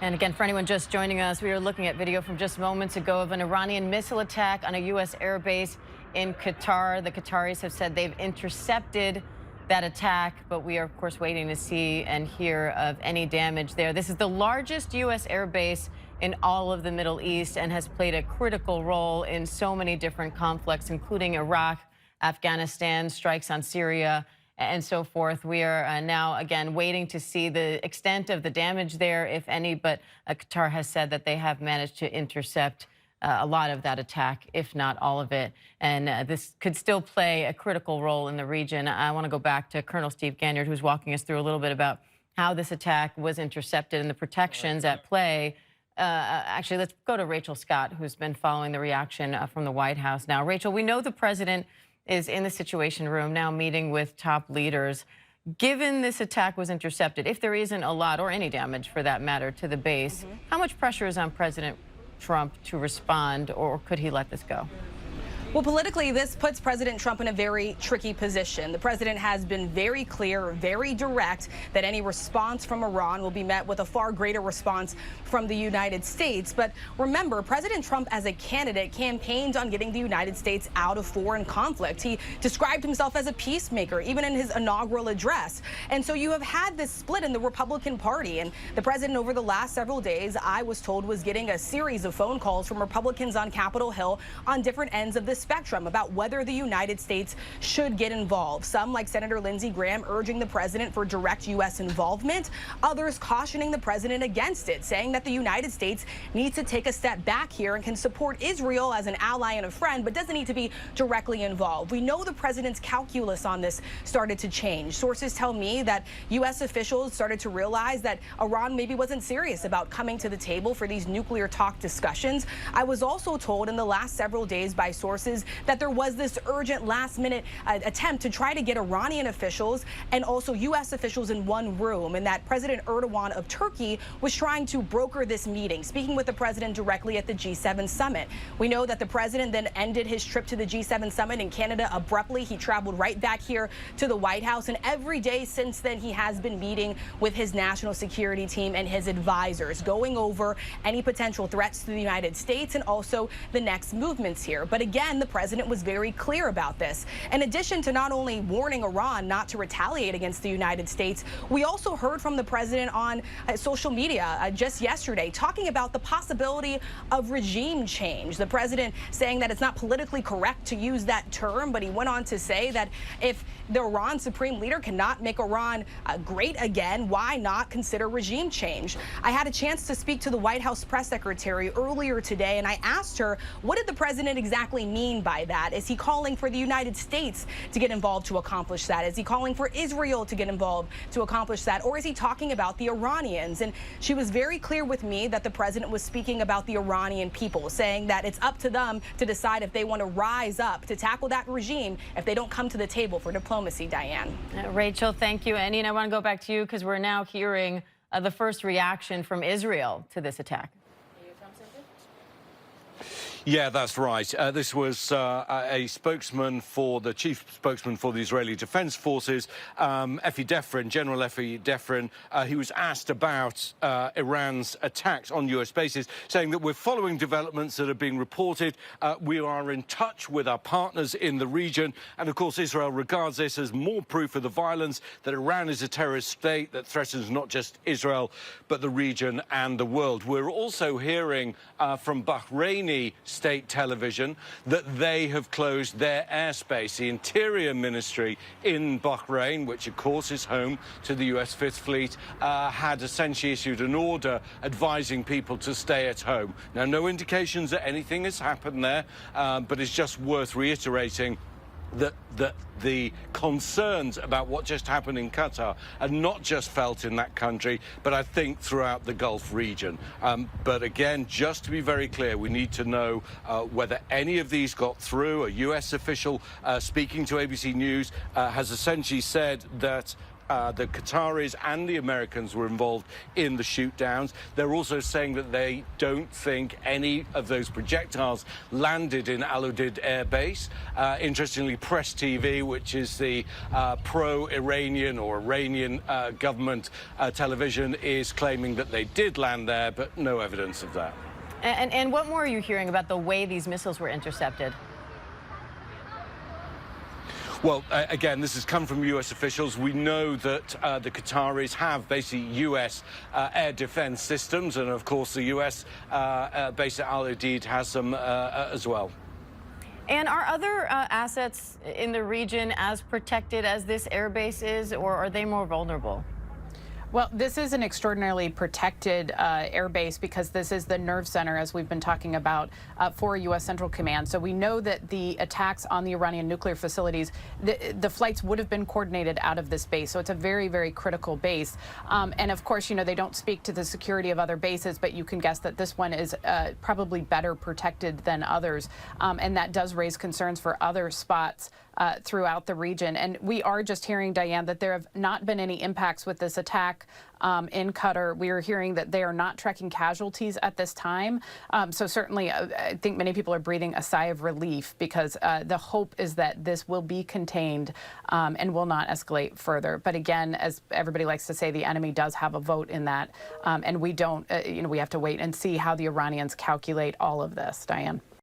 And again, for anyone just joining us, we are looking at video from just moments ago of an Iranian missile attack on a U.S. airbase in Qatar. The Qataris have said they've intercepted that attack, but we are, of course, waiting to see and hear of any damage there. This is the largest U.S. airbase in all of the Middle East and has played a critical role in so many different conflicts, including Iraq, Afghanistan, strikes on Syria, and so forth. We are now, again, waiting to see the extent of the damage there, if any, but Qatar has said that they have managed to intercept a lot of that attack, if not all of it. And this could still play a critical role in the region. I want to go back to Colonel Steve Ganyard, who's walking us through a little bit about how this attack was intercepted and the protections at play. Actually, let's go to Rachel Scott, who's been following the reaction from the White House now. Rachel, we know the president is in the Situation Room now meeting with top leaders. Given this attack was intercepted, if there isn't a lot or any damage for that matter to the base, how much pressure is on President Trump to respond, or could he let this go? Well, politically, this puts President Trump in a very tricky position. The president has been very clear, very direct, that any response from Iran will be met with a far greater response from the United States. But remember, President Trump, as a candidate, campaigned on getting the United States out of foreign conflict. He described himself as a peacemaker, even in his inaugural address. And so you have had this split in the Republican Party. And the president, over the last several days, I was told, was getting a series of phone calls from Republicans on Capitol Hill on different ends of the spectrum about whether the United States should get involved. Some, like Senator Lindsey Graham, urging the president for direct U.S. involvement. Others cautioning the president against it, saying that the United States needs to take a step back here and can support Israel as an ally and a friend, but doesn't need to be directly involved. We know the president's calculus on this started to change. Sources tell me that U.S. officials started to realize that Iran maybe wasn't serious about coming to the table for these nuclear talk discussions. I was also told in the last several days by sources that there was this urgent last-minute attempt to try to get Iranian officials and also U.S. officials in one room, and that President Erdogan of Turkey was trying to broker this meeting, speaking with the president directly at the G7 summit. We know that the president then ended his trip to the G7 summit in Canada abruptly. He traveled right back here to the White House, and every day since then he has been meeting with his national security team and his advisors, going over any potential threats to the United States and also the next movements here. But again, the president was very clear about this. In addition to not only warning Iran not to retaliate against the United States, we also heard from the president on social media just yesterday talking about the possibility of regime change. The president saying that it's not politically correct to use that term, but he went on to say that if the Iran supreme leader cannot make Iran great again, why not consider regime change? I had a chance to speak to the White House press secretary earlier today, and I asked her, what did the president exactly mean by that? Is he calling for the United States to get involved to accomplish that? Is he calling for Israel to get involved to accomplish that? Or is he talking about the Iranians? And she was very clear with me that the president was speaking about the Iranian people, saying that it's up to them to decide if they want to rise up to tackle that regime if they don't come to the table for diplomacy, Diane. Rachel, thank you. And I want to go back to you because we're now hearing the first reaction from Israel to this attack. Yeah, that's right. This was a spokesman for the chief spokesman for the Israeli Defense Forces, Effi Defrin, General Effi Defrin. He was asked about Iran's attacks on U.S. bases, saying that we're following developments that are being reported. We are in touch with our partners in the region. And, of course, Israel regards this as more proof of the violence, that Iran is a terrorist state that threatens not just Israel, but the region and the world. We're also hearing from Bahraini state television that they have closed their airspace. The Interior Ministry in Bahrain, which of course is home to the US Fifth Fleet, had essentially issued an order advising people to stay at home. Now, no indications that anything has happened there, but it's just worth reiterating that the concerns about what just happened in Qatar are not just felt in that country, but I think throughout the Gulf region. But again, just to be very clear, we need to know whether any of these got through. A US official speaking to ABC News has essentially said that the Qataris and the Americans were involved in the shoot-downs. They're also saying that they don't think any of those projectiles landed in Al Udeid Air Base. Interestingly, Press TV, which is the pro-Iranian or Iranian government television, is claiming that they did land there, but no evidence of that. And what more are you hearing about the way these missiles were intercepted? Well, again, this has come from U.S. officials. We know that the Qataris have basically U.S. Air defense systems, and of course the U.S. base at Al Udeid has some as well. And are other assets in the region as protected as this airbase is, or are they more vulnerable? Well, this is an extraordinarily protected air base because this is the nerve center, as we've been talking about, for U.S. Central Command. So we know that the attacks on the Iranian nuclear facilities, the flights would have been coordinated out of this base. So it's a very, very critical base. And of course, you know, they don't speak to the security of other bases, but you can guess that this one is probably better protected than others. And that does raise concerns for other spots throughout the region. And we are just hearing, Diane, that there have not been any impacts with this attack in Qatar. We are hearing that they are not tracking casualties at this time. So certainly, I think many people are breathing a sigh of relief because the hope is that this will be contained and will not escalate further. But again, as everybody likes to say, the enemy does have a vote in that. And we don't, we have to wait and see how the Iranians calculate all of this, Diane.